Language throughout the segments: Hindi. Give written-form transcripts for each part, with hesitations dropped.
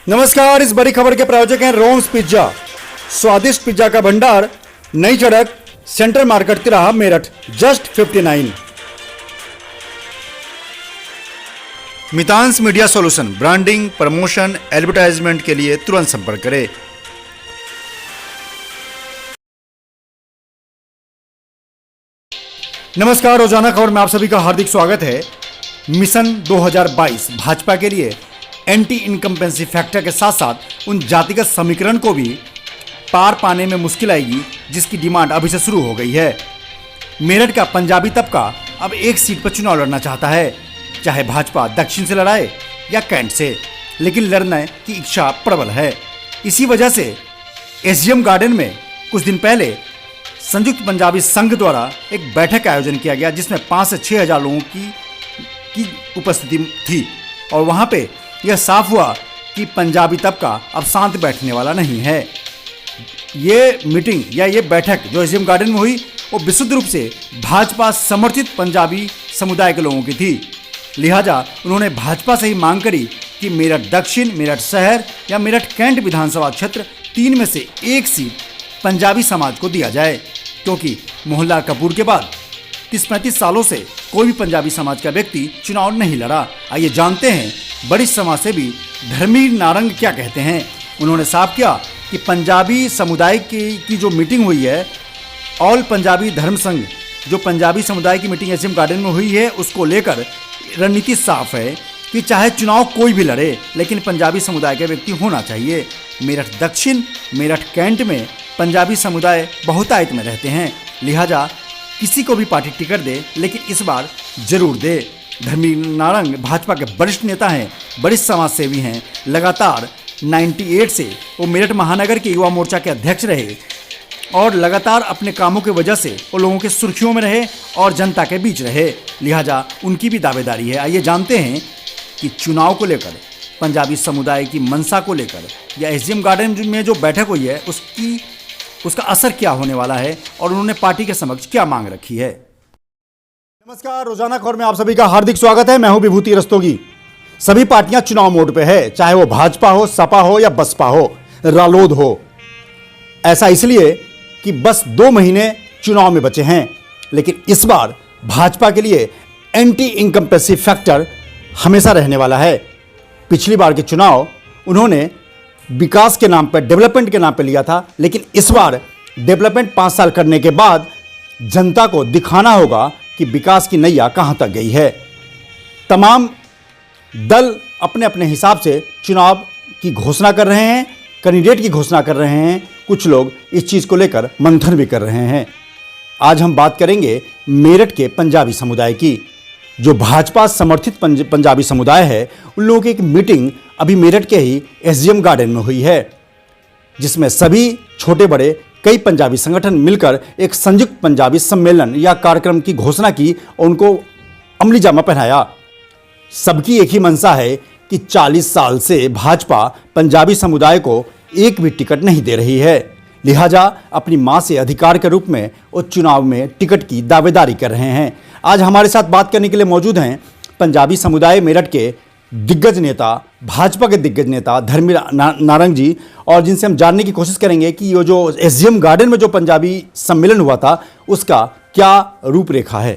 नमस्कार। इस बड़ी खबर के प्रायोजक हैं रोम्स पिज्जा, स्वादिष्ट पिज्जा का भंडार, नई सड़क, सेंट्रल मार्केट तिराहा, Meerut, just 59। Mitans media solution, branding, promotion, advertisement के लिए तुरंत संपर्क करें। नमस्कार, रोजाना खबर में आप सभी का हार्दिक स्वागत है। मिशन 2022 भाजपा के लिए एंटी इनकम्पेंसी फैक्टर के साथ साथ उन जातिगत समीकरण को भी पार पाने में मुश्किल आएगी जिसकी डिमांड अभी से शुरू हो गई है। मेरठ का पंजाबी तबका अब एक सीट पर चुनाव लड़ना चाहता है, चाहे भाजपा दक्षिण से लड़ाए या कैंट से, लेकिन लड़ने की इच्छा प्रबल है। इसी वजह से एसजीएम गार्डन में कुछ दिन पहले संयुक्त पंजाबी संघ द्वारा एक बैठक का आयोजन किया गया, जिसमें 5 से 6 हज़ार लोगों की उपस्थिति थी और वहां पे यह साफ हुआ कि पंजाबी तबका अब शांत बैठने वाला नहीं है। ये मीटिंग या ये बैठक जो एसजीएम गार्डन में हुई वो विशुद्ध रूप से भाजपा समर्थित पंजाबी समुदाय के लोगों की थी। लिहाजा उन्होंने भाजपा से ही मांग करी कि मेरठ दक्षिण, मेरठ शहर या मेरठ कैंट विधानसभा क्षेत्र 3 में से 1 सीट पंजाबी समाज को दिया जाए, क्योंकि मोहनलाल कपूर के बाद 30-35 सालों से कोई भी पंजाबी समाज का व्यक्ति चुनाव नहीं लड़ा। आइए जानते हैं बड़ी समाज से भी धर्मवीर नारंग क्या कहते हैं। उन्होंने साफ किया कि पंजाबी समुदाय की जो मीटिंग हुई है, ऑल पंजाबी धर्म संघ, जो पंजाबी समुदाय की मीटिंग एसजीएम गार्डन में हुई है, उसको लेकर रणनीति साफ है कि चाहे चुनाव कोई भी लड़े, लेकिन पंजाबी समुदाय का व्यक्ति होना चाहिए। मेरठ दक्षिण, मेरठ कैंट में पंजाबी समुदाय बहुतायत में रहते हैं, लिहाजा किसी को भी पार्टी टिकट दे, लेकिन इस बार जरूर दे। धर्मवीर नारंग भाजपा के वरिष्ठ नेता हैं, वरिष्ठ समाज सेवी हैं। लगातार 98 से वो मेरठ महानगर के युवा मोर्चा के अध्यक्ष रहे और लगातार अपने कामों की वजह से वो लोगों के सुर्खियों में रहे और जनता के बीच रहे, लिहाजा उनकी भी दावेदारी है। आइए जानते हैं कि चुनाव को लेकर, पंजाबी समुदाय की मंशा को लेकर या एसजीएम गार्डन में जो बैठक हुई है उसका असर क्या होने वाला है और उन्होंने पार्टी के समक्ष क्या मांग रखी है। नमस्कार, रोजाना खबर में आप सभी का हार्दिक स्वागत है। मैं हूं विभूति रस्तोगी। सभी पार्टियां चुनाव मोड पे है, चाहे वो भाजपा हो, सपा हो या बसपा हो, रालोद हो। ऐसा इसलिए कि बस 2 महीने चुनाव में बचे हैं, लेकिन इस बार भाजपा के लिए एंटी इनकम्पेंसी फैक्टर हमेशा रहने वाला है। पिछली बार के चुनाव उन्होंने विकास के नाम पर, डेवलपमेंट के नाम पर लिया था, लेकिन इस बार डेवलपमेंट 5 साल करने के बाद जनता को दिखाना होगा कि विकास की नैया कहां तक गई है। तमाम दल अपने अपने हिसाब से चुनाव की घोषणा कर रहे हैं, कैंडिडेट की घोषणा कर रहे हैं। कुछ लोग इस चीज़ को लेकर मंथन भी कर रहे हैं। आज हम बात करेंगे मेरठ के पंजाबी समुदाय की। जो भाजपा समर्थित पंजाबी समुदाय है, उन लोगों की एक मीटिंग अभी मेरठ के ही एसजीएम गार्डन में हुई है, जिसमें सभी छोटे बड़े कई पंजाबी संगठन मिलकर एक संयुक्त पंजाबी सम्मेलन या कार्यक्रम की घोषणा की और उनको अमली जामा पहनाया। सबकी एक ही मंशा है कि 40 साल से भाजपा पंजाबी समुदाय को एक भी टिकट नहीं दे रही है, लिहाजा अपनी मां से अधिकार के रूप में वो चुनाव में टिकट की दावेदारी कर रहे हैं। आज हमारे साथ बात करने के लिए मौजूद हैं पंजाबी समुदाय मेरठ के दिग्गज नेता, भाजपा के दिग्गज नेता धर्मवीर नारंग जी, और जिनसे हम जानने की कोशिश करेंगे कि ये जो एसजीएम गार्डन में जो पंजाबी सम्मेलन हुआ था उसका क्या रूपरेखा है।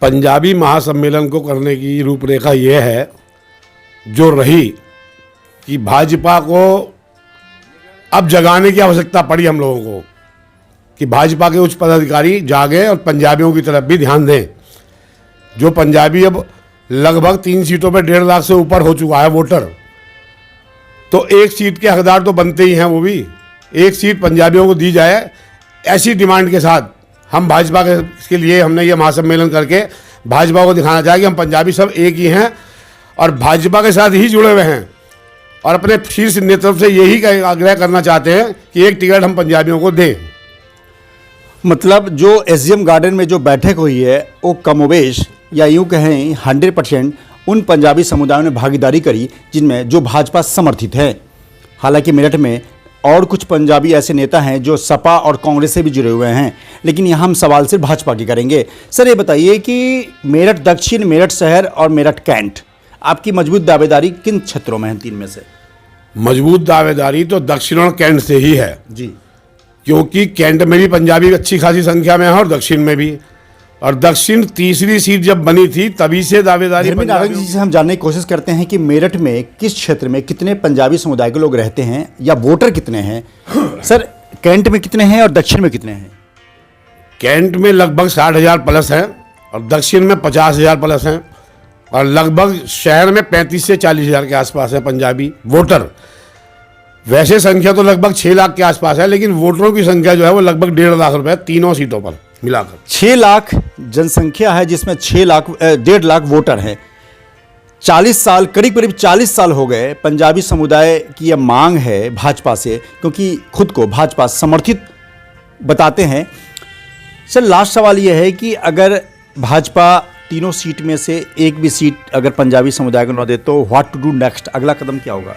पंजाबी महासम्मेलन को करने की रूपरेखा ये है जो रही कि भाजपा को अब जगाने की आवश्यकता पड़ी हम लोगों को कि भाजपा के उच्च पदाधिकारी जागें और पंजाबियों की तरफ भी ध्यान दें। जो पंजाबी अब लगभग 3 सीटों पे 1.5 लाख से ऊपर हो चुका है वोटर, तो 1 सीट के हकदार तो बनते ही हैं। वो भी 1 सीट पंजाबियों को दी जाए, ऐसी डिमांड के साथ हम भाजपा के लिए हमने ये महासम्मेलन करके भाजपा को दिखाना चाहा कि हम पंजाबी सब एक ही हैं और भाजपा के साथ ही जुड़े हुए हैं और अपने शीर्ष नेतृत्व से यही आग्रह करना चाहते हैं कि एक टिकट हम पंजाबियों को दें। मतलब जो एसजीएम गार्डन में जो बैठक हुई है वो कमोबेश या यूँ कहें 100% उन पंजाबी समुदायों ने भागीदारी करी जिनमें जो भाजपा समर्थित है। हालांकि मेरठ में और कुछ पंजाबी ऐसे नेता हैं जो सपा और कांग्रेस से भी जुड़े हुए हैं, लेकिन यहाँ हम सवाल सिर्फ भाजपा की करेंगे। सर ये बताइए कि मेरठ दक्षिण, मेरठ शहर और मेरठ कैंट, आपकी मजबूत दावेदारी किन क्षेत्रों में है तीन में से? मजबूत दावेदारी तो दक्षिण और कैंट से ही है, जी, क्योंकि कैंट में भी पंजाबी अच्छी खासी संख्या में है और दक्षिण में भी। और दक्षिण तीसरी सीट जब बनी थी तभी से दावेदारी धर्मी नारंग जी से हम जानने की कोशिश करते हैं कि मेरठ में किस क्षेत्र में कितने पंजाबी समुदाय के लोग रहते हैं या वोटर कितने हैं। सर, कैंट में कितने हैं और दक्षिण में कितने हैं? कैंट में लगभग 60,000 प्लस हैं और दक्षिण में 50,000 प्लस हैं और लगभग शहर में 35 से 40,000 के आसपास है पंजाबी वोटर। वैसे संख्या तो लगभग 6 लाख के आसपास है, लेकिन वोटरों की संख्या जो है वो लगभग 1.5 लाख रुपए तीनों सीटों पर मिलाकर। 6 लाख जनसंख्या है जिसमें 1.5 लाख वोटर हैं। 40 साल, करीब करीब 40 साल हो गए पंजाबी समुदाय की यह मांग है भाजपा से, क्योंकि खुद को भाजपा समर्थित बताते हैं। सर, लास्ट सवाल यह है कि अगर भाजपा तीनों सीट में से एक भी सीट अगर पंजाबी समुदाय को न दे तो व्हाट टू डू नेक्स्ट, अगला कदम क्या होगा?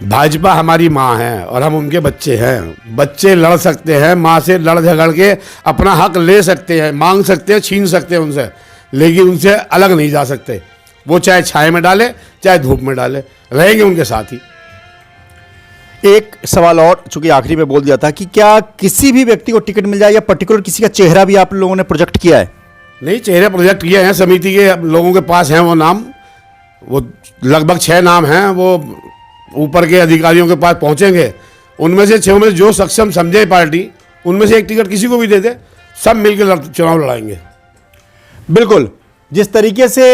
भाजपा हमारी माँ है और हम उनके बच्चे हैं। बच्चे लड़ सकते हैं, माँ से लड़ झगड़ के अपना हक ले सकते हैं, मांग सकते हैं, छीन सकते हैं उनसे, लेकिन उनसे अलग नहीं जा सकते। वो चाहे छाए में डाले चाहे धूप में डाले, रहेंगे उनके साथ ही। एक सवाल और, चूंकि आखिरी में बोल दिया था कि क्या किसी भी व्यक्ति को टिकट मिल जाए या पर्टिकुलर किसी का चेहरा भी आप लोगों ने प्रोजेक्ट किया है? नहीं, चेहरे प्रोजेक्ट किए हैं, समिति के लोगों के पास हैं वो नाम, वो लगभग 6 नाम हैं, वो ऊपर के अधिकारियों के पास पहुंचेंगे। उनमें से 6 में जो सक्षम समझे पार्टी, उनमें से एक टिकट किसी को भी दे दे, सब मिलकर चुनाव लड़ाएंगे। बिल्कुल, जिस तरीके से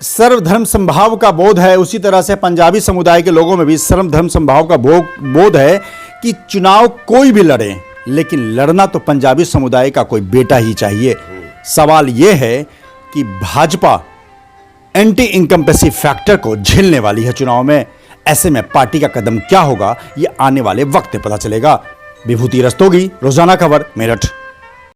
सर्वधर्म समभाव का बोध है, उसी तरह से पंजाबी समुदाय के लोगों में भी सर्वधर्म समभाव का बोध है कि चुनाव कोई भी लड़े, लेकिन लड़ना तो पंजाबी समुदाय का कोई बेटा ही चाहिए। सवाल यह है कि भाजपा एंटी इनकम्पेंसी फैक्टर को झेलने वाली है चुनाव में। ऐसे में पार्टी का कदम क्या होगा, ये आने वाले वक्त में पता चलेगा। विभूति रस्तोगी, रोजाना खबर, मेरठ।